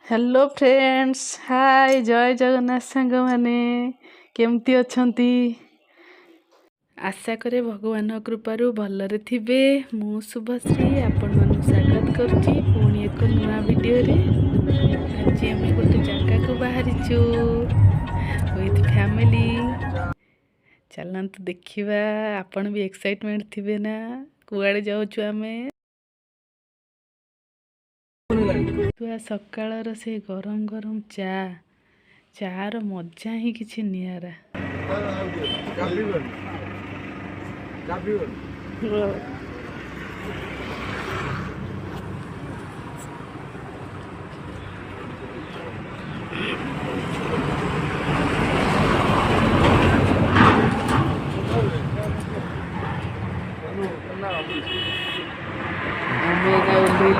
Hello friends, हाय जय जगन्नाथ सांग माने केमती अछंती। आशा करे भगवान कृपारू भलरे थिबे। मु शुभश्री आपण मानु स्वागत करची पुणी एक नुआ वीडियो रे। आज आम गोटे जगह को बाहरीचु विथ फैमिली। चलंतु देखिबा, आपण भी एक्साइटमेंट थिबे ना कुआडे जाउछु आमे। सकाळर से गरम गरम चार मजा ही किछि नियारा।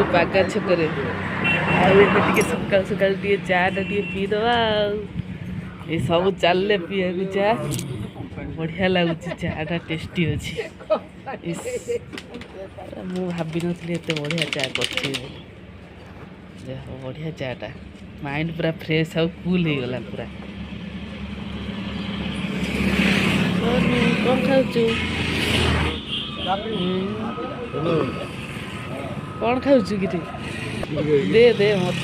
बागा छकरे सकाल सकाल चाटा पीदबा। ये सब चलले पिया चा बढ़िया लगुच। चाटा टेस्टी अच्छी। मु भाभी नी एत बढ़िया चा कर बढ़िया चाटा। माइंड पूरा फ्रेश आउ कूल हो गला पूरा। कौन खाऊ कौन खाऊ कि दे मत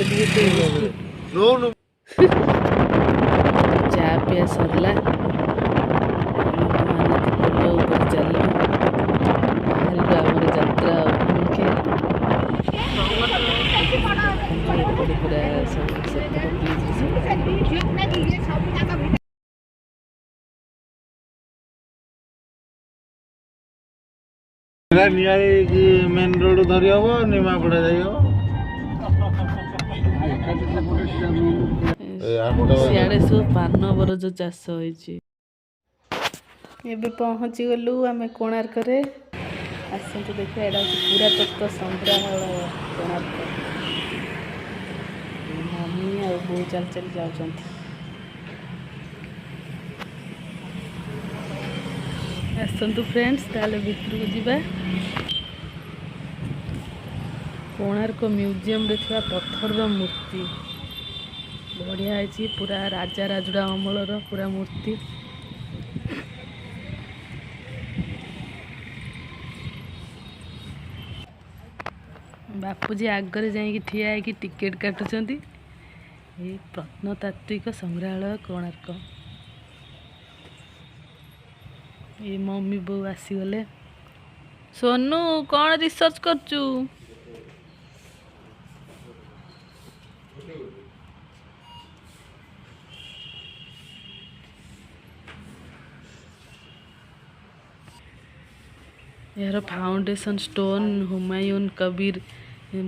चा पिया सरला। चल यात्रा मेन रोड धरी हम निमापड़ा जा सियाड़े सब पान बरज चाष होइछि। एबे पहुँची गलु आमे कोणार्क रे। आसंतु देखिए एडा पुरातत्व संग्रहालय कोणार्क। मम्मी और बो चल चल जाउछंती। आसंतु फ्रेंड्स ताले भितर को जीवा। कोणार्क म्यूजियम रे थिया पत्थर रो मूर्ति बढ़िया है। पूरा राजा राजुड़ा अमलर पूरा मूर्ति। बापूजी आगरे जाइए ठिया है कि टिकेट काटुंट। ये प्रत्नतात्विक संग्रहालय कोणार्क। ये मम्मी बो आसीगले। सोनू कौन रिसर्च करचु? यार फाउंडेशन स्टोन हुमायून कबीर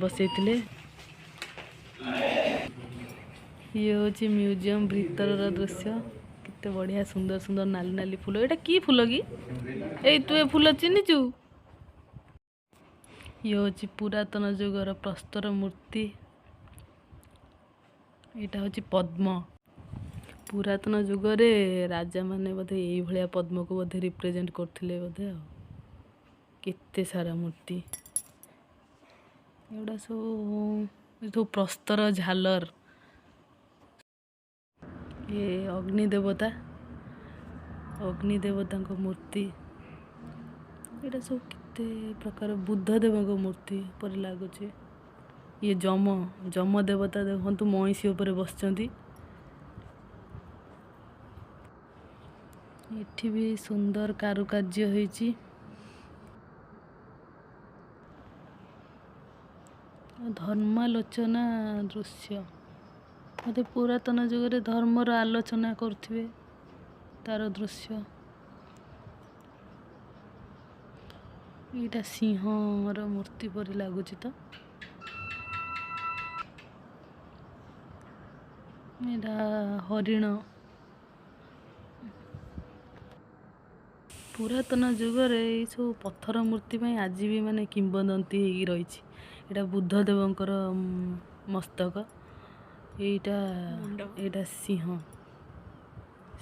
बसई। ये हूँ म्यूजियम भीतर दृश्य। केते बढ़िया सुंदर सुंदर नाली नाली फूल। एटा की फूल कि ए तू ए फूल चिन्हिचु? ये हूँ पुरातन जुगर प्रस्तर मूर्ति। यहाँ हूँ पद्म। पुरातन जुगरे राजा माने बोधे यही भलिया पद्म को बोधे रिप्रेजेंट करथिले बोधे। केते सारा मूर्ति एवडा सब प्रस्तर झालर। ये अग्नि देवता को मूर्ति। एटा सब केते प्रकार बुद्ध देव को मूर्ति पर लागुचे। ये जम देवता देखंतु महिषी ऊपर बसचंती। एठी भी सुंदर कारुकार्य होईची। धर्मालोचना दृश्य मत पुरातन जुगरे धर्मर आलोचना करथिबे तार दृश्य। एटा सिंहर मूर्ति परि लागुची। तो एटा हरिण। पुरातन जुगरे ये सब पत्थर मूर्ति में आज भी माने किंबदंती हो रही। एटा बुद्ध देवंकर मस्तक। एटा सिंह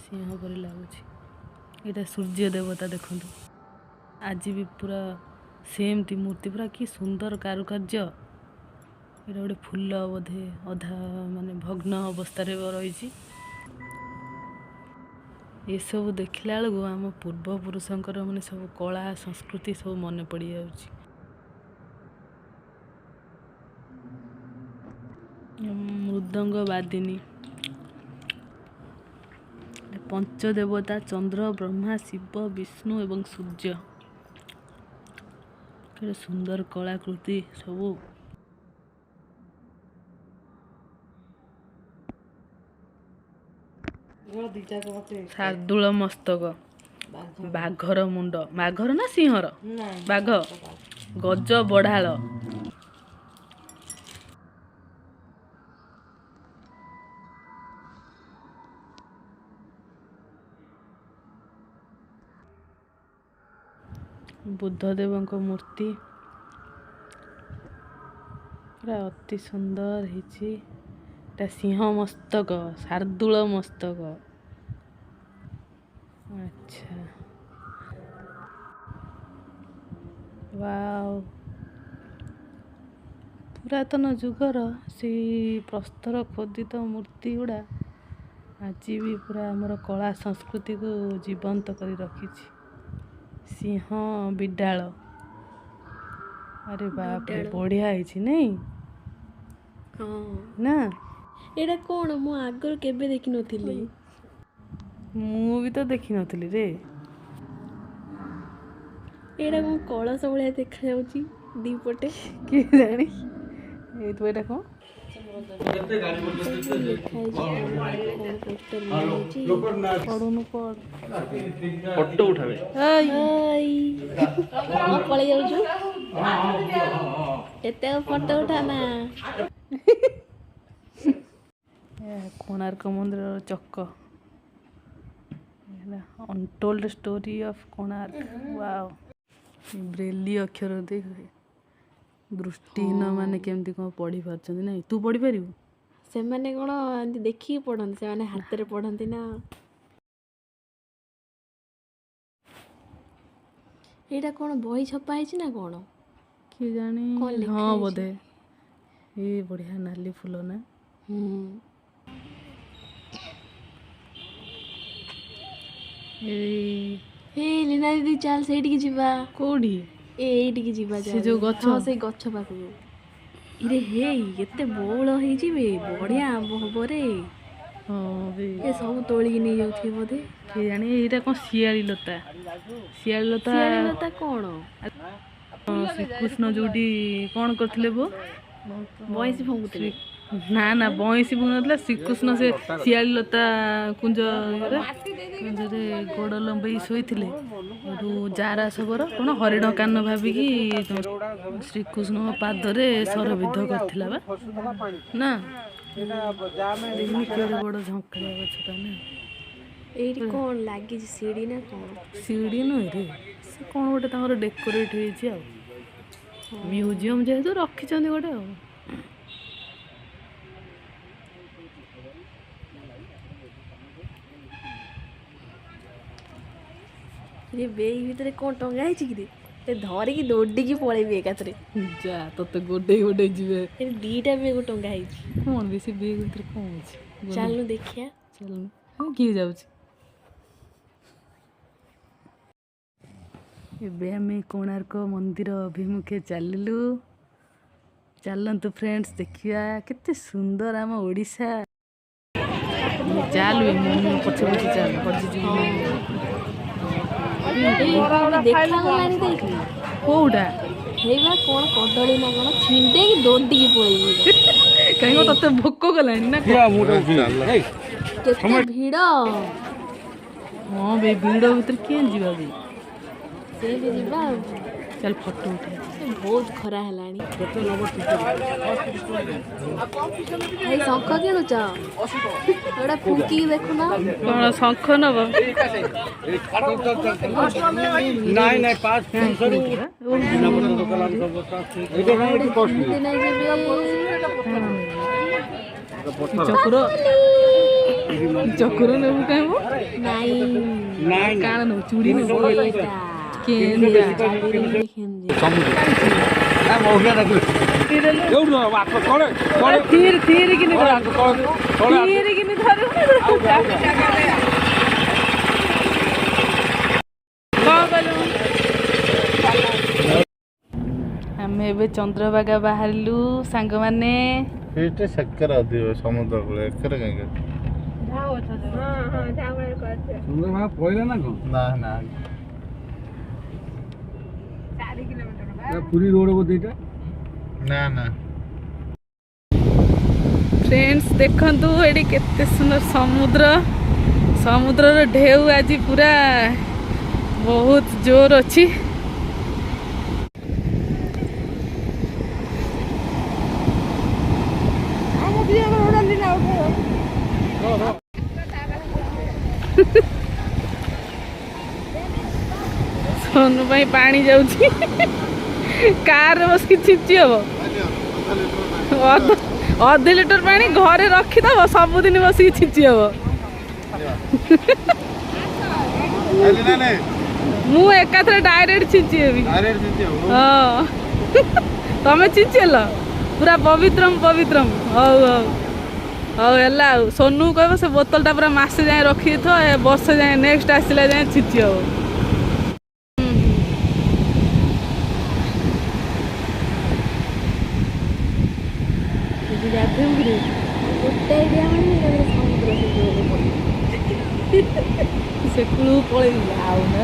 परि लागुची। एटा सूर्य देवता देखंतु आज भी पूरा सेम ती मूर्ति पूरा कि सुंदर कारुकार्य। ଏଇଟା ଗୋଟେ ଫୁଲ ବୋଧେ ଅଧା ମାନେ ଭଗ୍ନ ଅବସ୍ଥାରେ ରହିଛି। ଏସବୁ ଦେଖିଲା ବେଳକୁ ଆମ ପୂର୍ବପୁରୁଷଙ୍କର ମାନେ ସବୁ କଳା ସଂସ୍କୃତି ସବୁ ମନେ ପଡ଼ିଯାଉଛି। ମୃଦଙ୍ଗ ବାଦିନୀ, ପଞ୍ଚଦେବତା ଚନ୍ଦ୍ର, ବ୍ରହ୍ମା, ଶିବ, ବିଷ୍ଣୁ ଏବଂ ସୂର୍ଯ୍ୟ। କେତେ ସୁନ୍ଦର କଳାକୃତି ସବୁ। ଶାର୍ଦୁଳ ମସ୍ତକ, ବାଘର ମୁଣ୍ଡ, ବାଘର ନା ସିଂହର? ବାଘ, ଗଜ ବଢାଳ, ବୁଦ୍ଧଦେବଙ୍କ ମୂର୍ତ୍ତି ପୁରା ଅତି ସୁନ୍ଦର ହେଇଛି। ଏଟା ସିଂହ ମସ୍ତକ, ଶାର୍ଦୁଳ ମସ୍ତକ। ଆଚ୍ଛା, ୱାଓ। ପୁରାତନ ଯୁଗର ସେଇ ପ୍ରସ୍ତର ଖୋଦିତ ମୂର୍ତ୍ତି ଗୁଡ଼ା ଆଜି ବି ପୁରା ଆମର କଳା ସଂସ୍କୃତିକୁ ଜୀବନ୍ତ କରି ରଖିଛି। ସିଂହ ବିଡାଳ, ଆରେ ବାପରେ ବଢ଼ିଆ ହେଇଛି ନାଇଁ? ନା ଏଇଟା କ'ଣ? ମୁଁ ଆଗରୁ କେବେ ଦେଖିନଥିଲି। ମୁଁ ବି ତ ଦେଖିନଥିଲି ରେ। ଏଇଟା କ'ଣ କଳସ ଭଳିଆ ଦେଖାଯାଉଛି ଦିପଟେ? କିଏ ଜାଣି ଏଇଥିବ। ଏଇଟା କ'ଣ? ଫଟୋ ଉଠାବେ। ପଳେଇ ଯାଉଛୁ ଏତେ ଫଟୋ ଉଠାନା। କୋଣାର୍କ ମନ୍ଦିରର ଚକ, untold story of Konark. Wow, braille ଅକ୍ଷର ଦେଖେ। ଦୃଷ୍ଟିହୀନ ମାନେ କେମିତି କ'ଣ ପଢ଼ି ପାରୁଛନ୍ତି ନାଇଁ? ତୁ ପଢ଼ିପାରିବୁ? ସେମାନେ କ'ଣ ଏମିତି ଦେଖିକି ପଢ଼ନ୍ତି? ସେମାନେ ହାତରେ ପଢ଼ନ୍ତି ନା। ଏଇଟା କ'ଣ ବହି ଛପା ହେଇଛି ନା କ'ଣ? କିଏ ଜାଣି? ହଁ ବୋଧେ। ଏଇ ବଢ଼ିଆ ନାଲି ଫୁଲ ନା? ଲୀନା ଦିଦି ଚାଲ ସେଇଠିକି ଯିବା। କୋଉଠି? ଏଇଠିକି ଯିବା। ସେ ଯୋଉ ଗଛ? ହଁ, ସେଇ ଗଛ ପାଖକୁ। ଇରେ ହେଇ କେତେ ବଉଳ ହେଇଯିବେ, ବଢ଼ିଆ ଆମ୍ବ ହବ ରେ। ହଁ, ଏ ସବୁ ତୋଳିକି ନେଇଯାଉଥିବେ ବୋଧେ। କିଏ ଜାଣି? ଏଇଟା କ'ଣ ଶିଆଳି ଲତା? ଶିଆଳି ଲତା କ'ଣ? ଶ୍ରୀକୃଷ୍ଣ ଯୋଉଠି କ'ଣ କରିଥିଲେ ବୋ? ବଇଁଶୀ ଫୁଙ୍କୁଥିଲେ? ନା ନା, ବଇଁଶୀ ଫୁଙ୍କୁନଥିଲା। ଶ୍ରୀକୃଷ୍ଣ ସେ ଶିଆଳି ଲତା କୁଞ୍ଜରେ ଗୋଡ଼ ଲମ୍ବେଇ ଶୋଇଥିଲେ। ଏଠୁ ଜାରା ଶବର କ'ଣ ହରିଣ କାନ ଭାବିକି ଶ୍ରୀକୃଷ୍ଣଙ୍କ ପାଦରେ ସରବିଦ୍ଧ କରିଥିଲା ବା ନା? କେଡ଼େ ବଡ଼ ଝଙ୍କାଳିଆ ଗଛଟା ନା? ଏଇଠି କ'ଣ ଲାଗିଛି? ସିଡ଼ି ନା କ'ଣ? ସିଡ଼ି ନୁହେଁ ରେ, ସେ କ'ଣ ଗୋଟେ ତାଙ୍କର ଡେକୋରେଟ୍ ହେଇଛି ଆଉ। ମ୍ୟୁଜିୟମ୍ ଯେହେତୁ ରଖିଛନ୍ତି ଗୋଟେ ଆଉ। ବେଇ ଭିତରେ କ'ଣ ଟଙ୍ଗା ହେଇଛି କି? ଧରିକି ଦୌଡ଼ିକି ପଳେଇବି ଏକାଥରେ। ଯା, ତତେ ଗୋଡ଼େଇ ଯିବେ। ଦିଟା ବେଗ ଟଙ୍ଗା ହେଇଛି। କ'ଣ ବି ସେ ବେଗ ଭିତରେ କ'ଣ ଅଛି? ଚାଲୁନୁ ଦେଖିଆ। ଚାଲୁନୁ। କିଏ ଯାଉଛି? ଏବେ ଆମେ କୋଣାର୍କ ମନ୍ଦିର ଅଭିମୁଖେ ଚାଲିଲୁ। ଚାଲନ୍ତୁ ଫ୍ରେଣ୍ଡସ୍, ଦେଖିବା କେତେ ସୁନ୍ଦର ଆମ ଓଡ଼ିଶା। ଚାଲ ପଛେ ପଛେ ଚାଲ, ହଜିଯିବୁ। କୋଉଟା? ହେଇବା କ'ଣ କଦଳୀ ନା କ'ଣ ଛିଣ୍ଡେଇକି ଦୌଡ଼ିକି ପଳେଇବି। କାହିଁକି ତତେ ଭୋକ କଲାଣି ନା? କେତେ ଭିଡ଼। ହଁ ବେ, ଭିଡ଼ ଭିତରେ କିଏ ଯିବା ବେ? ସେଇଠି ଯିବା ଆଉ। ଚାଲ ଫଟୋ ଉଠେଇବା। ବହୁତ ଖରା ହେଲାଣି। ଭାଇ ଶଙ୍ଖ କିଣୁଛ? ଏଇଟା ଫୁଙ୍କିକି ଦେଖୁନ। କ'ଣ ଶଙ୍ଖ ନବ? ଚକ୍ର ନେବୁ କାହିଁବ? ନାଇଁ, କାଣ ନେବୁ? ଚୁଡ଼ି ନେବୁ? କେନ୍ତା ଆମେ ଏବେ ଚନ୍ଦ୍ରଭାଗା ବାହାରିଲୁ ସାଙ୍ଗମାନେ। ସେଇଟା ସେକରେ ଅଧିକ ସମୁଦ୍ର କୂଳ ଏକରେ କାହିଁକି? ପଇଲା ନା କଣ? ନା ନା ପୁରୀ ରୋଡ ବୋଧେ ଏଇଟା? ନା ନା फ्रेंड्स देखंतु एडी केते सुंदर समुद्र। समुद्रर ढेउ आज पूरा बहुत जोर अच्छी। सोनू भाई पानी जाउची कार बस की छिपची हबो अध लिटर पानी घरे रखीदब सबुदिन बस छिची हबो। मु एकाथरे डायरेक्ट छिची हेबी। हाँ तमे छिचेल पूरा पवित्रम पवित्रम। हौ हौ हौ एला सोनू कहबो से बोतल टा पूरा मासे जाए रखी थो वर्ष जाए नेक्स्ट आसिला जाए छिची हबो। से क्लू पळेइला आउ ना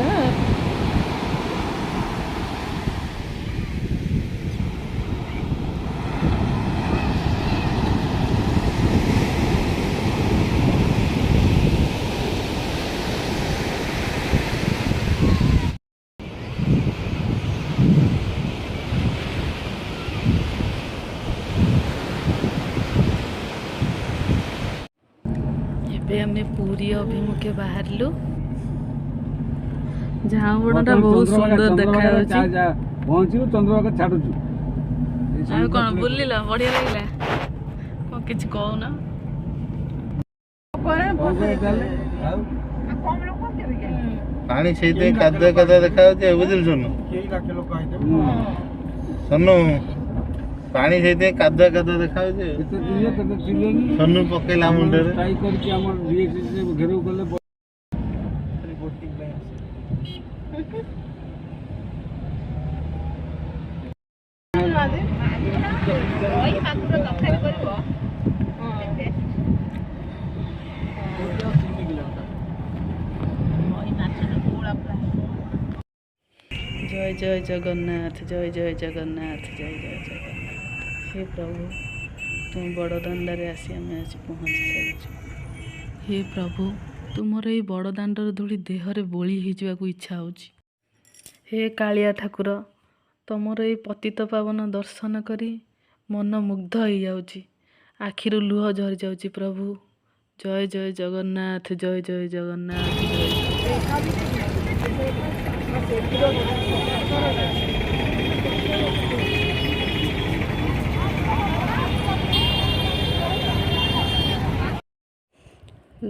आमे पूरी अभिमुखे बाहरलु। झाऊबड़टा बहुत सुंदर देखा पहुंचू चंद्रभागा छाड़ुचु। कौन बुलिला बढ़िया लगला कौन किछ कहू ना पानी ସେଇତେ କାଦୁଆ କାଦୁଆ ଦେଖାଯାଉଛି ବୁଝିଲୁ सोनू सोनू पानी ସେଇତେ କାଦୁଆ କାଦୁଆ ଦେଖାଯାଉଛି सोनू ପକେଇଲା ମୁଣ୍ଡରେ ट्राई करके हमर रिएक्शन घेरौ गले जय जय जगन्नाथ जय जय जगन्नाथ जय जय जगन्नाथ। हे प्रभु तुम बड़दाण्डे आसी आम आज पहुँची सारी। हे प्रभु तुमर ये बड़दाण्डर धूली देहरे बोली हो इच्छा हो। हे कालिया ठाकुर तुमर ये पतित पावन दर्शन करी मन मुग्ध हो जाऊँगी आखिर लुह झरी जाऊँगी प्रभु। जय जय जगन्नाथ जय जय जगन्नाथ जय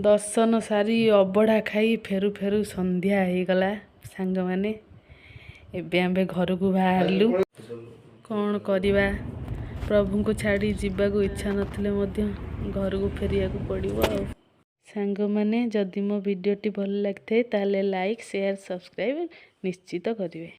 दर्शन सारी अबड़ा खाई फेरु फेरु संध्या हो गला सांग माने। एबे आमे घर को बाहरलु कौन करवा प्रभु को छाड़ी जीवा को इच्छा नथिले मध्य घर को फेरिया को पड़िबो। सांग माने जदि मो वीडियोटी भल लागथे ताले लाइक शेयर सब्सक्राइब निश्चित करिवे।